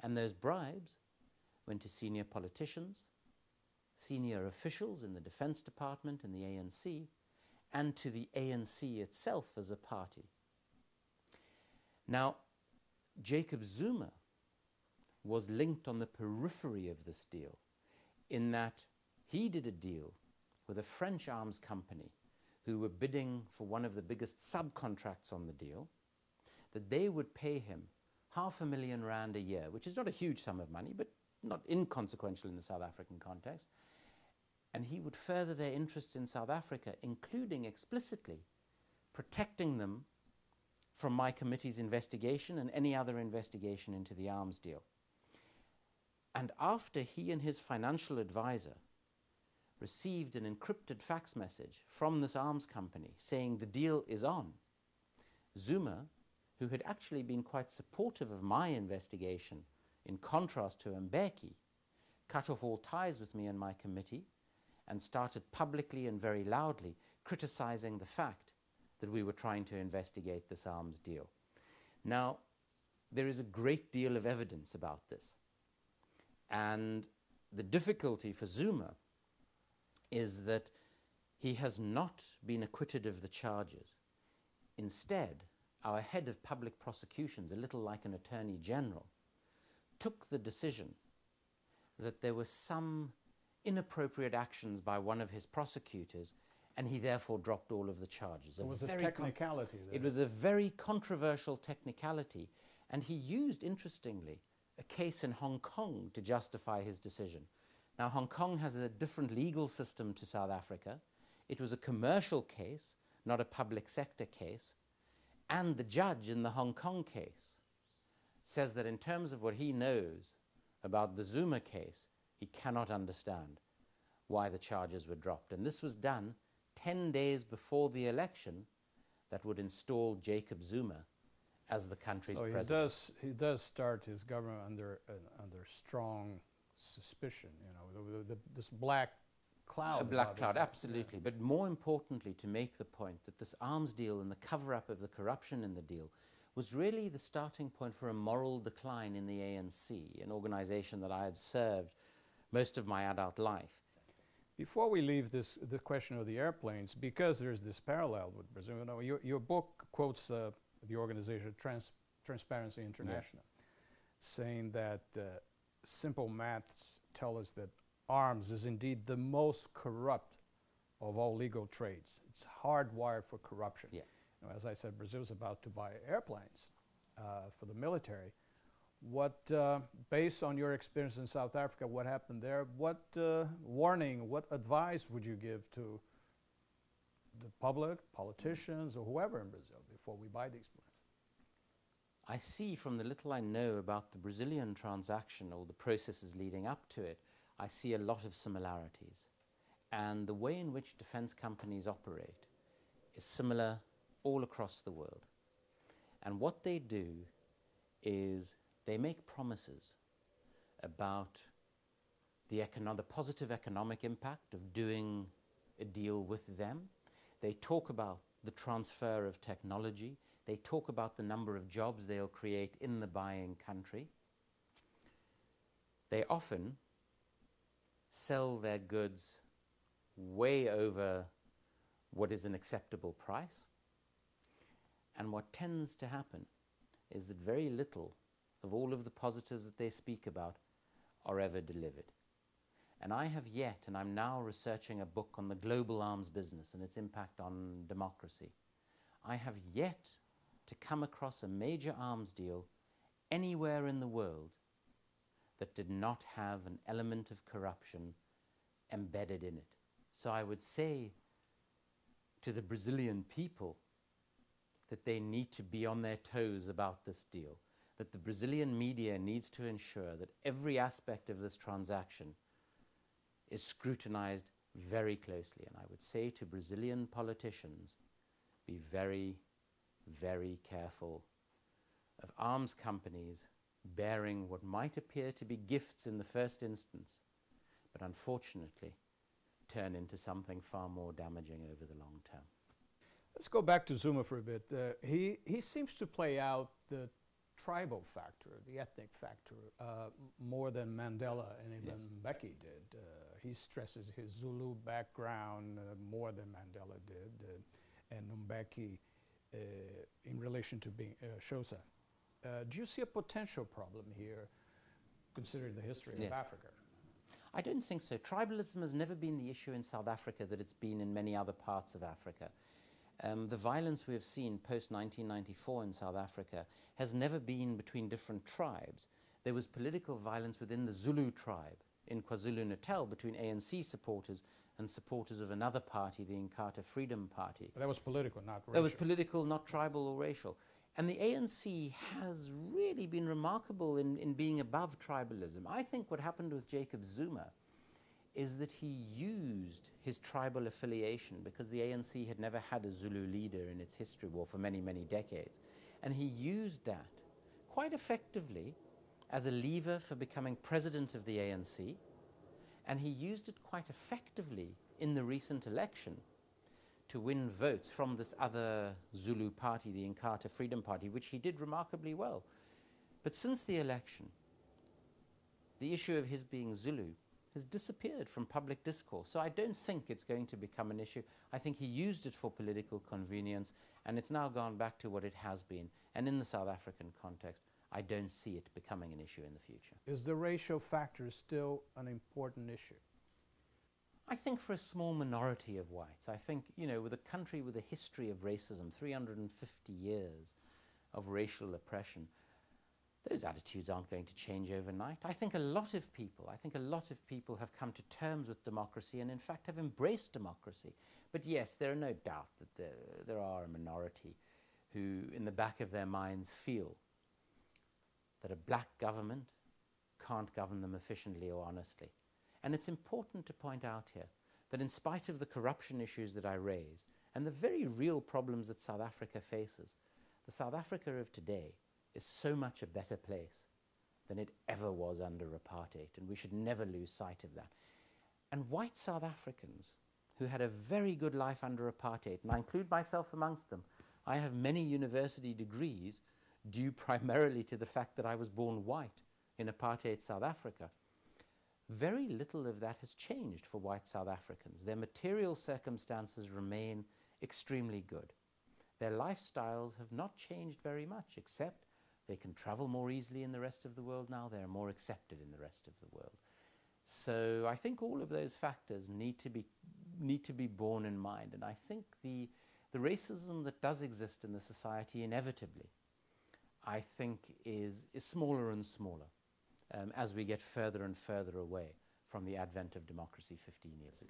And those bribes went to senior politicians, senior officials in the Defense Department and the ANC, and to the ANC itself as a party. Now, Jacob Zuma was linked on the periphery of this deal, in that he did a deal with a French arms company who were bidding for one of the biggest subcontracts on the deal, that they would pay him R500,000 a year, which is not a huge sum of money, but not inconsequential in the South African context. And he would further their interests in South Africa, including explicitly protecting them from my committee's investigation and any other investigation into the arms deal. And after he and his financial advisor received an encrypted fax message from this arms company saying the deal is on, Zuma, who had actually been quite supportive of my investigation, in contrast to Mbeki, cut off all ties with me and my committee and started publicly and very loudly criticizing the fact that we were trying to investigate this arms deal. Now, there is a great deal of evidence about this. And the difficulty for Zuma is that he has not been acquitted of the charges. Instead, our head of public prosecutions, a little like an attorney general, took the decision that there were some inappropriate actions by one of his prosecutors, and he therefore dropped all of the charges. It was a technicality. It was a very controversial technicality, and he used, interestingly, a case in Hong Kong to justify his decision. Now, Hong Kong has a different legal system to South Africa. It was a commercial case, not a public sector case, and the judge in the Hong Kong case says that in terms of what he knows about the Zuma case, he cannot understand why the charges were dropped. And this was done 10 days before the election that would install Jacob Zuma as the country's president. So he does start his government under strong suspicion, you know, this black cloud. A black cloud, absolutely. Yeah. But more importantly, to make the point that this arms deal and the cover-up of the corruption in the deal was really the starting point for a moral decline in the ANC, an organization that I had served most of my adult life. Before we leave the question of the airplanes, because there's this parallel with Brazil, you know, your book quotes the organization Transparency International, saying that simple maths tell us that arms is indeed the most corrupt of all legal trades. It's hardwired for corruption. Yeah. You know, as I said, Brazil's about to buy airplanes for the military. What, based on your experience in South Africa, what happened there, what warning, what advice would you give to the public, politicians, or whoever in Brazil before we buy these planes? I see from the little I know about the Brazilian transaction or the processes leading up to it, I see a lot of similarities. And the way in which defense companies operate is similar all across the world. And what they do is they make promises about the positive economic impact of doing a deal with them. They talk about the transfer of technology. They talk about the number of jobs they'll create in the buying country. They often sell their goods way over what is an acceptable price. And what tends to happen is that very little of all of the positives that they speak about are ever delivered. And I have yet, and I'm now researching a book on the global arms business and its impact on democracy, I have yet to come across a major arms deal anywhere in the world that did not have an element of corruption embedded in it. So I would say to the Brazilian people that they need to be on their toes about this deal, that the Brazilian media needs to ensure that every aspect of this transaction is scrutinized very closely. And I would say to Brazilian politicians, be very, very careful of arms companies bearing what might appear to be gifts in the first instance, but unfortunately turn into something far more damaging over the long term. Let's go back to Zuma for a bit. He seems to play out the tribal factor, the ethnic factor, more than Mandela and even Mbeki did. He stresses his Zulu background more than Mandela did, and Mbeki in relation to being Xhosa. Do you see a potential problem here, considering the history of Africa? I don't think so. Tribalism has never been the issue in South Africa that it's been in many other parts of Africa. The violence we have seen post-1994 in South Africa has never been between different tribes. There was political violence within the Zulu tribe in KwaZulu-Natal between ANC supporters and supporters of another party, the Inkatha Freedom Party. But that was political, not racial. That was political, not tribal or racial. And the ANC has really been remarkable in being above tribalism. I think what happened with Jacob Zuma is that he used his tribal affiliation, because the ANC had never had a Zulu leader in its history war for many, many decades. And he used that quite effectively as a lever for becoming president of the ANC. And he used it quite effectively in the recent election to win votes from this other Zulu party, the Inkatha Freedom Party, which he did remarkably well. But since the election, the issue of his being Zulu has disappeared from public discourse. So I don't think it's going to become an issue. I think he used it for political convenience, and it's now gone back to what it has been. And in the South African context, I don't see it becoming an issue in the future. Is the racial factor still an important issue? I think for a small minority of whites. I think, you know, with a country with a history of racism, 350 years of racial oppression, those attitudes aren't going to change overnight. I think a lot of people have come to terms with democracy and in fact have embraced democracy. But yes, there are no doubt that there are a minority who in the back of their minds feel that a black government can't govern them efficiently or honestly. And it's important to point out here that in spite of the corruption issues that I raised and the very real problems that South Africa faces, the South Africa of today is so much a better place than it ever was under apartheid, and we should never lose sight of that. And white South Africans who had a very good life under apartheid, and I include myself amongst them, I have many university degrees due primarily to the fact that I was born white in apartheid South Africa. Very little of that has changed for white South Africans. Their material circumstances remain extremely good. Their lifestyles have not changed very much, except they can travel more easily in the rest of the world now. They're more accepted in the rest of the world. So I think all of those factors need to be borne in mind. And I think the racism that does exist in the society inevitably, I think is smaller and smaller as we get further and further away from the advent of democracy 15 years ago.